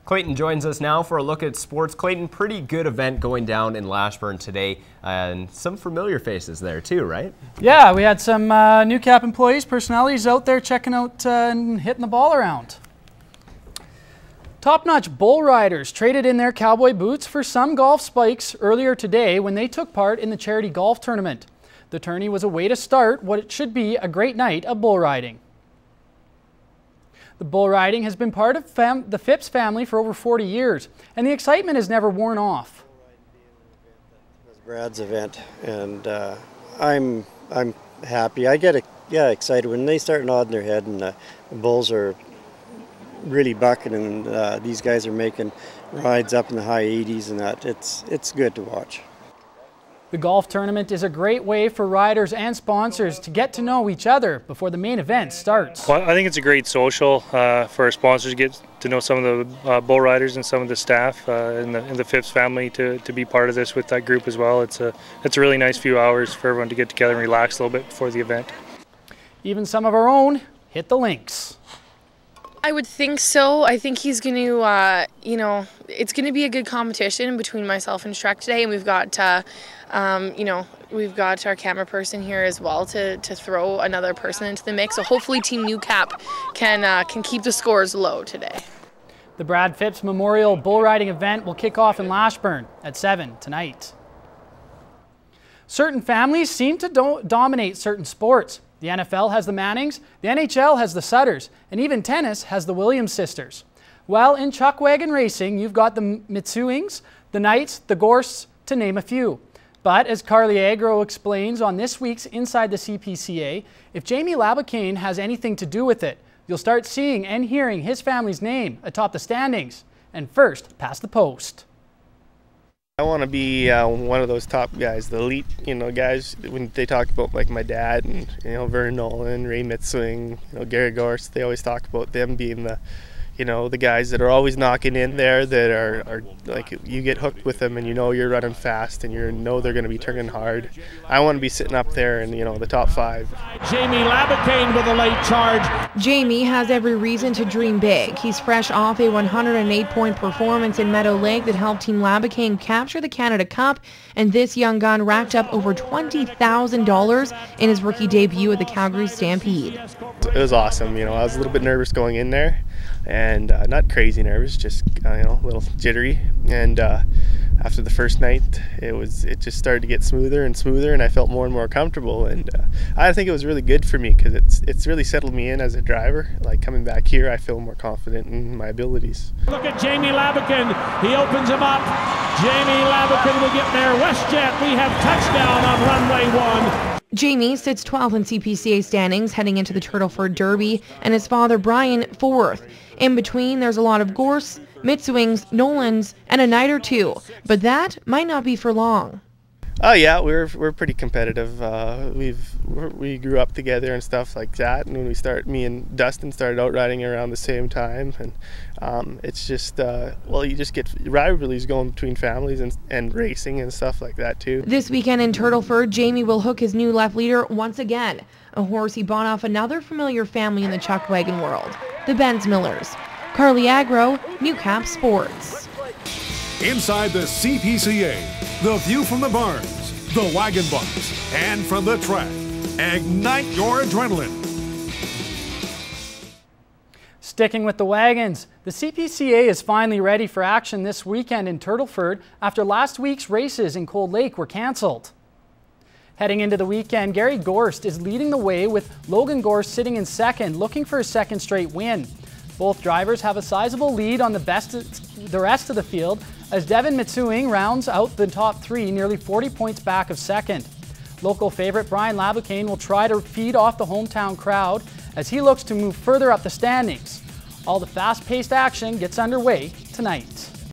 Clayton joins us now for a look at sports. Clayton, pretty good event going down in Lashburn today, and some familiar faces there too, right? Yeah, we had some New Cap employees, personalities out there checking out and hitting the ball around. Top-notch bull riders traded in their cowboy boots for some golf spikes earlier today when they took part in the charity golf tournament. The tourney was a way to start what it should be a great night of bull riding. The bull riding has been part of the Phipps family for over 40 years, and the excitement has never worn off. It was Brad's event, and I'm happy. I get excited when they start nodding their head and the bulls are really bucking, and these guys are making rides up in the high 80s, and that it's good to watch. The golf tournament is a great way for riders and sponsors to get to know each other before the main event starts. Well, I think it's a great social for our sponsors to get to know some of the bull riders and some of the staff in the Phipps family to be part of this with that group as well. It's a really nice few hours for everyone to get together and relax a little bit before the event. Even some of our own hit the links. I would think so. I think he's going to, it's going to be a good competition between myself and Shrek today, and we've got, we've got our camera person here as well to throw another person into the mix. So hopefully Team New Cap can keep the scores low today. The Brad Phipps Memorial Bull Riding event will kick off in Lashburn at 7 tonight. Certain families seem to dominate certain sports. The NFL has the Mannings, the NHL has the Sutters, and even tennis has the Williams sisters. Well, in chuck wagon racing, you've got the Mitsuings, the Knights, the Gorsts, to name a few. But as Carly Agro explains on this week's Inside the CPCA, if Jamie Labacane has anything to do with it, you'll start seeing and hearing his family's name atop the standings, and first past the post. I want to be one of those top guys, the elite, guys. When they talk about like my dad and Vern Nolan, Ray Mitswing, Gary Gorst, they always talk about them being the, the guys that are always knocking in there, that are like you get hooked with them and you're running fast and they're going to be turning hard. I want to be sitting up there in the top 5. Jamie Labacane with a late charge. Jamie has every reason to dream big. He's fresh off a 108-point performance in Meadow Lake that helped Team Labacane capture the Canada Cup, and this young gun racked up over $20,000 in his rookie debut at the Calgary Stampede. It was awesome. I was a little bit nervous going in there, and not crazy nervous, just a little jittery. And after the first night, it just started to get smoother and smoother, and I felt more and more comfortable. And I think it was really good for me because it's really settled me in as a driver. Like coming back here, I feel more confident in my abilities. Look at Jamie Labacane. He opens him up. Jamie Labacane will get there. WestJet, we have touchdown on runway 1. Jamie sits 12th in CPCA standings heading into the Turtleford Derby, and his father Brian 4th. In between, there's a lot of Gorsts, Mitswings, Nolans, and a night or two, but that might not be for long. Oh yeah, we're pretty competitive. We grew up together and stuff like that, and when me and Dustin started out riding around the same time, and it's just you just get rivalries going between families and racing and stuff like that too. This weekend in Turtleford, Jamie will hook his new left leader once again, a horse he bought off another familiar family in the chuck wagon world, the Benz Millers. Carly Agro, New Cap Sports. Inside the CPCA. The view from the barns, the wagon box, and from the track. Ignite your adrenaline. Sticking with the wagons, the CPCA is finally ready for action this weekend in Turtleford after last week's races in Cold Lake were cancelled. Heading into the weekend, Gary Gorst is leading the way with Logan Gorst sitting in second, looking for a second straight win. Both drivers have a sizable lead on the rest of the field, as Devin Mitswing rounds out the top 3, nearly 40 points back of second. Local favorite Brian Labacane will try to feed off the hometown crowd as he looks to move further up the standings. All the fast-paced action gets underway tonight.